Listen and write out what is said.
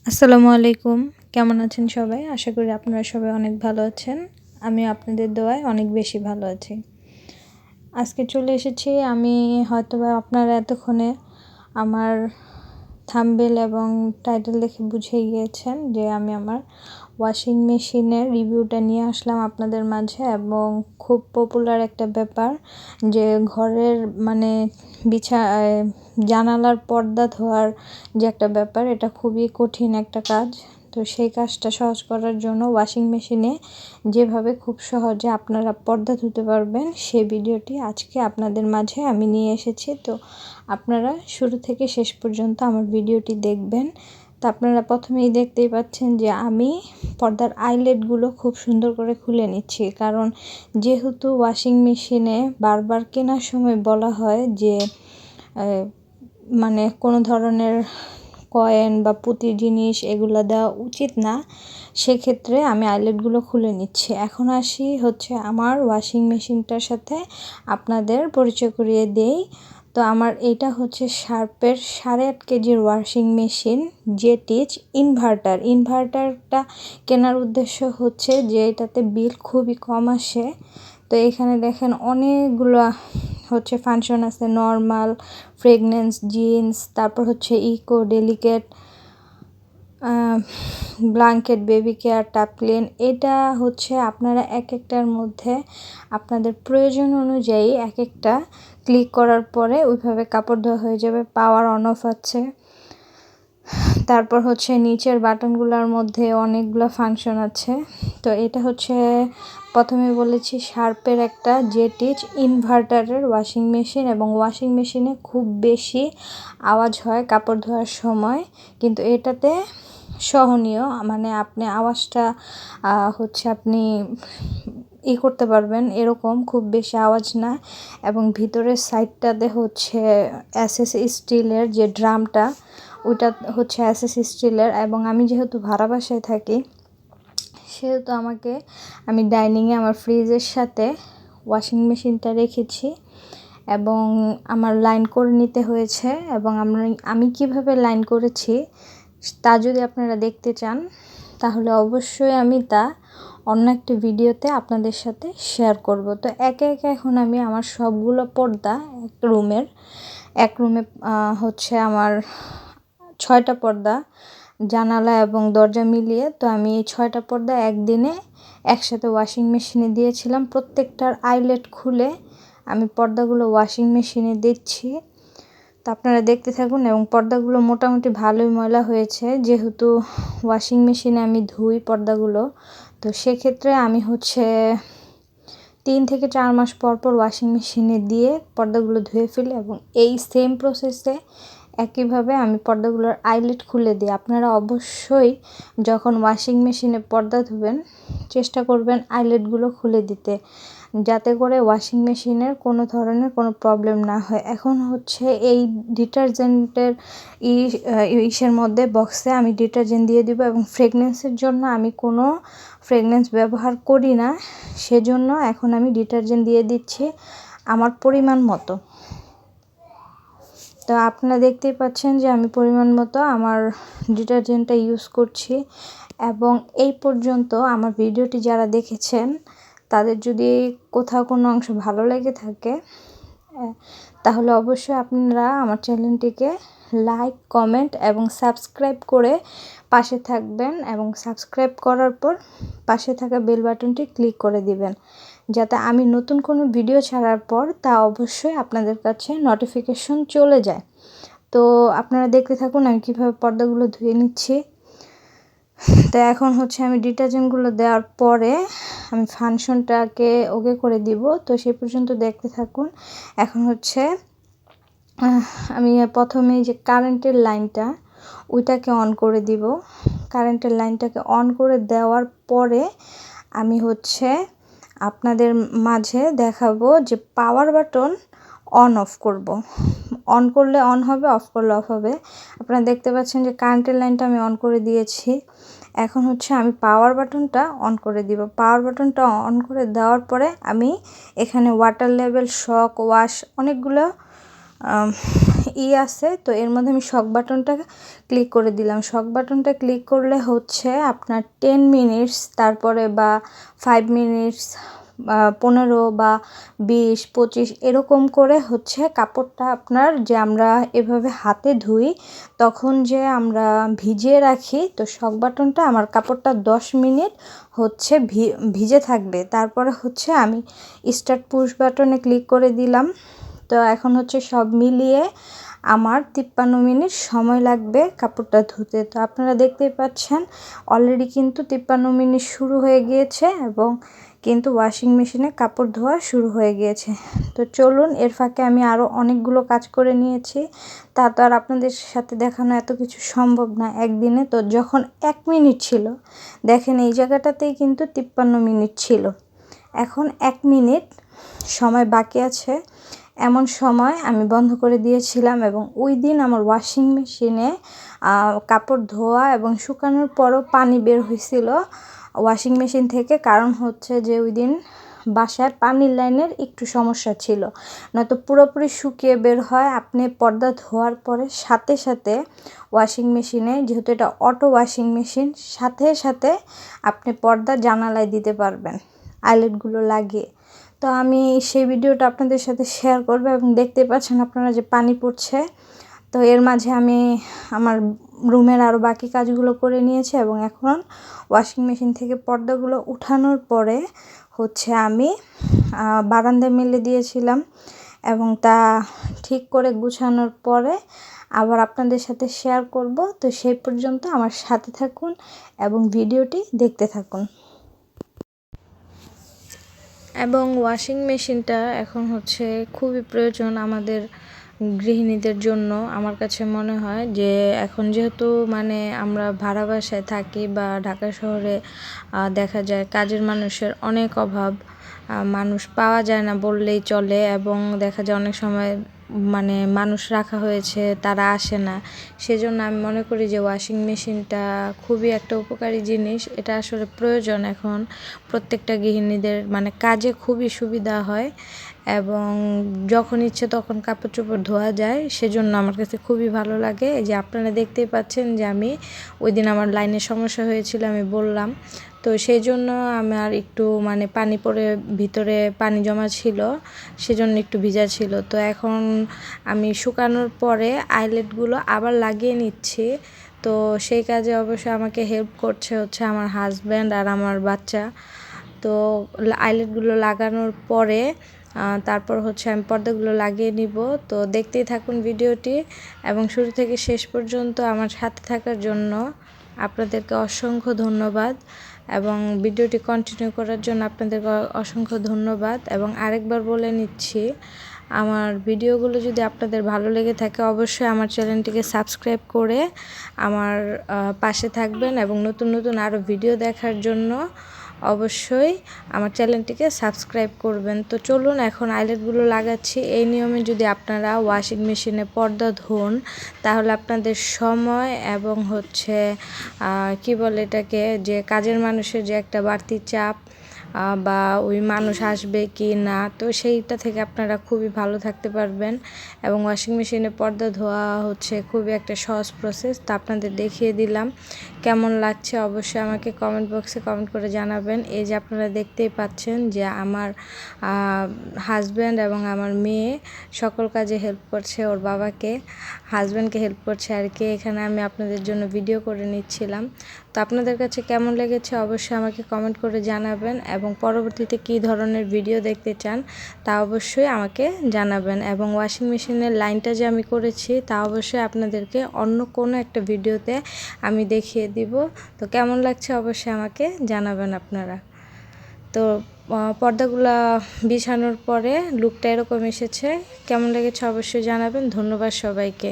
আসসালামু আলাইকুম। কেমন আছেন সবাই? আশা করি আপনারা সবাই অনেক ভালো আছেন। আমি আপনাদের দোয়ায় অনেক বেশি ভালো আছি। আজকে চলে এসেছি আমি হয়তোবা আপনারা এতক্ষণে আমার থাম্বনেল এবং টাইটেল দেখে বুঝেই গিয়েছেন যে আমি আমার ওয়াশিং মেশিনের রিভিউটা নিয়ে আসলাম আপনাদের মাঝে এবং খুব পপুলার একটা ব্যাপার যে ঘরের মানে জানালার পর্দা ধোয়ার যে একটা ব্যাপার, এটা খুবই কঠিন একটা কাজ। তো সেই কাজটা সহজ করার জন্য ওয়াশিং মেশিনে যেভাবে খুব সহজে আপনারা পর্দা ধুতে পারবেন সেই ভিডিওটি আজকে আপনাদের মাঝে আমি নিয়ে এসেছি। তো আপনারা শুরু থেকে শেষ পর্যন্ত আমার ভিডিওটি দেখবেন। তো আপনারা প্রথমেই দেখতেই পাচ্ছেন যে আমি পর্দার আইলেটগুলো খুব সুন্দর করে খুলে নিচ্ছি, কারণ যেহেতু ওয়াশিং মেশিনে বারবার কেনার সময় বলা হয় যে মানে কোনো ধরনের কয়েন বা পুঁতি জিনিস এগুলো দেওয়া উচিত না, সেক্ষেত্রে আমি আইলেটগুলো খুলে নিচ্ছি। এখন আসি হচ্ছে আমার ওয়াশিং মেশিনটার সাথে আপনাদের পরিচয় করিয়ে দেই। তো আমার এটা হচ্ছে শার্পের 8.5 কেজির ওয়াশিং মেশিন জেটিচ ইনভার্টারটা কেনার উদ্দেশ্য হচ্ছে যে এটাতে বিল খুবই কম আসে। তো এখানে দেখেন অনেকগুলো হচ্ছে ফাংশন আছে, নর্মাল, ফ্রেগনেন্স, জিন্স, তারপর হচ্ছে eco, delicate, blanket, baby care, টাপক্লিন। এটা হচ্ছে আপনারা এক একটার মধ্যে আপনাদের প্রয়োজন অনুযায়ী এক একটা ক্লিক করার পরে ওইভাবে কাপড় ধোয়া হয়ে যাবে। পাওয়ার অন অফ আছে। তারপর হচ্ছে নিচের বাটনগুলোর মধ্যে অনেকগুলো ফাংশন আছে। তো এটা হচ্ছে প্রথমে বলেছি শার্পের একটা জেটিচ ইনভার্টারের ওয়াশিং মেশিন, এবং ওয়াশিং মেশিনে খুব বেশি আওয়াজ হয় কাপড় ধোয়ার সময়, কিন্তু এটাতে সহনীয়, মানে আপনি আওয়াজটা হচ্ছে আপনি করতে পারবেন, এরকম খুব বেশি আওয়াজ না। এবং ভিতরের সাইডটাতে হচ্ছে এসএস স্টিলের যে ড্রামটা, ওইটা হচ্ছে এসএস স্টিলের। এবং আমি যেহেতু ভাড়া বাসায় থাকি সেহেতু আমি ডাইনিংয়ে আমার ফ্রিজের সাথে ওয়াশিং মেশিনটা রেখেছি এবং আমার লাইন করে নিতে হয়েছে। এবং আমি কিভাবে লাইন করেছি তা যদি আপনারা দেখতে চান তাহলে অবশ্যই আমি তা অন্য একটা ভিডিওতে আপনাদের সাথে শেয়ার করব। তো একে একে এখন আমি আমার সবগুলো পর্দা এক রুমে হচ্ছে আমার 6টা পর্দা, জানালা এবং দরজা মিলিয়ে। তো আমি এই 6টা পর্দা একদিনে একসাথে ওয়াশিং মেশিনে দিয়েছিলাম। প্রত্যেকটার আইলেট খুলে আমি পর্দাগুলো ওয়াশিং মেশিনে দিচ্ছি। তো আপনারা দেখতে থাকুন। এবং পর্দাগুলো মোটামুটি ভালোই ময়লা হয়েছে, যেহেতু ওয়াশিং মেশিনে আমি ধুই পর্দাগুলো। তো সেক্ষেত্রে আমি হচ্ছে 3 থেকে 4 মাস পর পর ওয়াশিং মেশিনে দিয়ে পর্দাগুলো ধুয়ে ফেলি, এবং এই সেম প্রসেসে একইভাবে আমি পর্দাগুলোর আইলেট খুলে দিই। আপনারা অবশ্যই যখন ওয়াশিং মেশিনে পর্দা ধুবেন চেষ্টা করবেন আইলেটগুলো খুলে দিতে, যাতে করে ওয়াশিং মেশিনের কোনো ধরনের কোনো প্রবলেম না হয়। এখন হচ্ছে এই ডিটারজেন্টের ইসের মধ্যে বক্সে আমি ডিটারজেন্ট দিয়ে দিব, এবং ফ্রেগনেন্সের জন্য আমি কোনো ফ্রেগনেন্স ব্যবহার করি না, সেজন্য এখন আমি ডিটারজেন্ট দিয়ে দিচ্ছি আমার পরিমাণ মতো। তো আপনারা দেখতেই পাচ্ছেন যে আমি পরিমাণ মতো আমার ডিটারজেন্টটা ইউজ করছি। এবং এই পর্যন্ত আমার ভিডিওটি যারা দেখেছেন তাদের যদি কোথাও কোনো অংশ ভালো লেগে থাকে তাহলে অবশ্যই আপনারা আমার চ্যানেলটিকে লাইক, কমেন্ট এবং সাবস্ক্রাইব করে পাশে থাকবেন, এবং সাবস্ক্রাইব করার পর পাশে থাকা বেল বাটনটি ক্লিক করে দিবেন, যাতে আমি নতুন কোনো ভিডিও ছাড়ার পর তা অবশ্যই আপনাদের কাছে নোটিফিকেশন চলে যায়। তো আপনারা দেখতে থাকুন আমি কীভাবে পর্দাগুলো ধুয়ে নিচ্ছি। তো এখন হচ্ছে আমি ডিটারজেন্টগুলো দেওয়ার পরে আমি ফাংশনটাকে ওকে করে দিব। তো সে পর্যন্ত দেখতে থাকুন। এখন হচ্ছে আমি প্রথমেই যে কারেন্টের লাইনটা ওইটাকে অন করে দিব। কারেন্টের লাইনটাকে অন করে দেওয়ার পরে আমি হচ্ছে আপনাদের মাঝে দেখাবো যে পাওয়ার বাটন অন অফ করব। অন করলে অন হবে, অফ করলে অফ হবে। আপনারা দেখতে পাচ্ছেন যে কারেন্টের লাইনটা আমি অন করে দিয়েছি। এখন হচ্ছে আমি পাওয়ার বাটনটা অন করে দিব। পাওয়ার বাটনটা অন করে দেওয়ার পরে আমি এখানে ওয়াটার লেভেল, শক, ওয়াশ অনেকগুলো আছে, তো এর মধ্যে আমি শক বাটনটা ক্লিক করে দিলাম। শক বাটনটা ক্লিক করলে হচ্ছে আপনার 10 মিনিটস তারপরে বা 5 মিনিটস 15 বা 20 25 এরকম করে হচ্ছে কাপড়টা আপনার যে আমরা এভাবে হাতে ধুই তখন যে আমরা ভিজিয়ে রাখি, তো শক বাটনটা আমার কাপড়টা 10 মিনিট হচ্ছে ভিজে থাকবে। তারপরে হচ্ছে আমি স্টার্ট পুশ বাটনে ক্লিক করে দিলাম। তো এখন হচ্ছে সব মিলিয়ে আমার 53 মিনিট সময় লাগবে কাপড়টা ধুতে। তো আপনারা দেখতেই পাচ্ছেন অলরেডি কিন্তু 53 মিনিট শুরু হয়ে গিয়েছে এবং কিন্তু ওয়াশিং মেশিনে কাপড় ধোয়া শুরু হয়ে গিয়েছে। তো চলুন, এর ফাঁকে আমি আরও অনেকগুলো কাজ করে নিয়েছি। তা তো আর আপনাদের সাথে দেখানো এত কিছু সম্ভব না একদিনে। তো যখন 1 মিনিট ছিল, দেখেন এই জায়গাটাতেই কিন্তু 53 মিনিট ছিল। এখন 1 মিনিট সময় বাকি আছে, এমন সময় আমি বন্ধ করে দিয়েছিলাম এবং ওই দিন আমার ওয়াশিং মেশিনে কাপড় ধোয়া এবং শুকানোর পরও পানি বের হয়েছিল ওয়াশিং মেশিন থেকে। কারণ হচ্ছে যে ওই দিন বাসায় পানির লাইনের একটু সমস্যা ছিল, নয়তো পুরোপুরি শুকিয়ে বের হয়। আপনি পর্দা ধোয়ার পরে সাথে সাথে ওয়াশিং মেশিনে, যেহেতু এটা অটো ওয়াশিং মেশিন, সাথে সাথে আপনি পর্দা জানালায় দিতে পারবেন আইলেটগুলো লাগিয়ে। তো আমি সেই ভিডিওটা আপনাদের সাথে শেয়ার করব এবং দেখতে পাচ্ছেন আপনারা যে পানি পড়ছে। তো এর মাঝে আমি আমার রুমের আরও বাকি কাজগুলো করে নিয়েছি এবং এখন ওয়াশিং মেশিন থেকে পর্দাগুলো উঠানোর পরে হচ্ছে আমি বারান্দায় মেলে দিয়েছিলাম এবং তা ঠিক করে গুছানোর পরে আবার আপনাদের সাথে শেয়ার করব। তো সেই পর্যন্ত আমার সাথে থাকুন এবং ভিডিওটি দেখতে থাকুন। এবং ওয়াশিং মেশিনটা এখন হচ্ছে খুবই প্রয়োজন আমাদের গৃহিণীদের জন্য। আমার কাছে মনে হয় যে এখন যেহেতু মানে আমরা ভাড়া বাসায় থাকি বা ঢাকা শহরে দেখা যায় কাজের মানুষের অনেক অভাব, মানুষ পাওয়া যায় না বললেই চলে এবং দেখা যায় অনেক সময় মানে মানুষ রাখা হয়েছে তারা আসে না। সেজন্য আমি মনে করি যে ওয়াশিং মেশিনটা খুবই একটা উপকারী জিনিস। এটা আসলে প্রয়োজন এখন প্রত্যেকটা গৃহিণীদের, মানে কাজে খুবই সুবিধা হয় এবং যখন ইচ্ছে তখন কাপড় চোপড় ধোয়া যায়। সেজন্য আমার কাছে খুবই ভালো লাগে। এই যে আপনারা দেখতেই পাচ্ছেন যে আমি ওই দিন আমার লাইনের সমস্যা হয়েছিল, আমি বললাম। তো সেই জন্য আমার একটু মানে পানি পড়ে ভিতরে পানি জমা ছিল, সেজন্য একটু ভিজা ছিল। তো এখন আমি শুকানোর পরে আইলেটগুলো আবার লাগিয়ে নিচ্ছি। তো সেই কাজে অবশ্যই আমাকে হেল্প করছে হচ্ছে আমার হাজব্যান্ড আর আমার বাচ্চা। তো আইলেটগুলো লাগানোর পরে তারপর হচ্ছে আমি পর্দাগুলো লাগিয়ে নিব। তো দেখতেই থাকুন ভিডিওটি এবং শুরু থেকে শেষ পর্যন্ত আমার সাথে থাকার জন্য আপনাদেরকে অসংখ্য ধন্যবাদ এবং ভিডিওটি কন্টিনিউ করার জন্য আপনাদেরকে অসংখ্য ধন্যবাদ। এবং আরেকবার বলে নিচ্ছি, আমার ভিডিওগুলো যদি আপনাদের ভালো লেগে থাকে অবশ্যই আমার চ্যানেলটিকে সাবস্ক্রাইব করে আমার পাশে থাকবেন এবং নতুন নতুন আরও ভিডিও দেখার জন্য অবশ্যই আমার চ্যানেলটিকে সাবস্ক্রাইব করবেন। তো চলুন এখন আইলেটগুলো লাগাচ্ছি। এই নিয়মে যদি আপনারা ওয়াশিং মেশিনে পর্দা ধোন তাহলে আপনাদের সময় এবং হচ্ছে কি বলে এটাকে, যে কাজের মানুষের যে একটা বাড়তি চাপ বা ওই মানুষ আসবে কি না, তো সেইটা থেকে আপনারা খুবই ভালো থাকতে পারবেন। এবং ওয়াশিং মেশিনে পর্দা ধোয়া হচ্ছে খুবই একটা সহজ প্রসেস। তো আপনাদের দেখিয়ে দিলাম, কেমন লাগছে অবশ্যই আমাকে কমেন্ট বক্সে কমেন্ট করে জানাবেন। এই যে আপনারা দেখতেই পাচ্ছেন যে আমার হাজব্যান্ড এবং আমার মেয়ে সকল কাজে হেল্প করছে, ওর বাবাকে হাজব্যান্ডকে হেল্প করছে আর কি। এখানে আমি আপনাদের জন্য ভিডিও করে নিচ্ছিলাম। তো আপনাদের কাছে কেমন লেগেছে অবশ্যই আমাকে কমেন্ট করে জানাবেন এবং পরবর্তীতে কী ধরনের ভিডিও দেখতে চান তা অবশ্যই আমাকে জানাবেন। এবং ওয়াশিং মেশিনের লাইনটা যে আমি করেছি তা অবশ্যই আপনাদেরকে অন্য কোনো একটা ভিডিওতে আমি দেখিয়ে দিব। তো কেমন লাগছে অবশ্যই আমাকে জানাবেন আপনারা। তো পর্দাগুলা বিছানোর পরে লুকটা এরকম এসেছে, কেমন লেগেছে অবশ্যই জানাবেন। ধন্যবাদ সবাইকে।